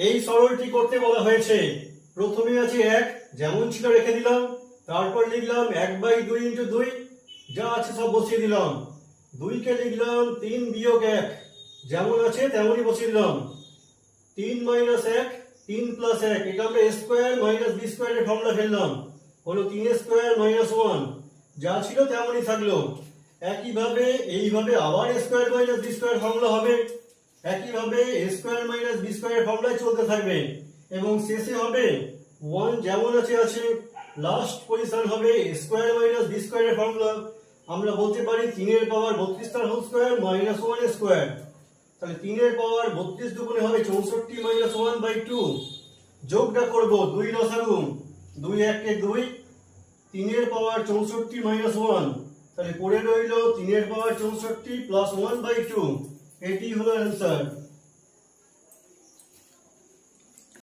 এই সরলটি করতে বলা হয়েছে। প্রথমে আছে 1 যেমন ছিল রেখে দিলাম, তারপর লিখলাম 1/2 × 2 যা আছে সব বসিয়ে দিলাম। 2 কে লিখলাম 3 - 1 যেমন আছে তেমনই বসিয়ে দিলাম। 3 - 1 3 + 1 এটা আমরা a² - b² এর ফর্মুলা ফেললাম, হলো 3a² - 1 যা ছিল তেমনই থাকলো। একইভাবে এইভাবে আবার a² - b² ফর্মুলা হবে, একইভাবে a² - b² এর ফর্মুলাই চলতে থাকবে এবং শেষে হবে 1 যেমন আছে আছে। লাস্ট পজিশন হবে a² - b² এর ফর্মুলা। আমরা বলতে পারি 3 এর পাওয়ার 32 তার হোল স্কয়ার - 1 স্কয়ার। তাহলে 3 এর পাওয়ার 32 দুগুণে হবে 64 - 1/2। যোগটা করব 2 লসাগু, 2 × 1 = 2, 3 এর পাওয়ার 64 - 1, তাহলে পড়ে রইল 3 এর পাওয়ার 64 + 1/2। এটি হলো অ্যান্সার।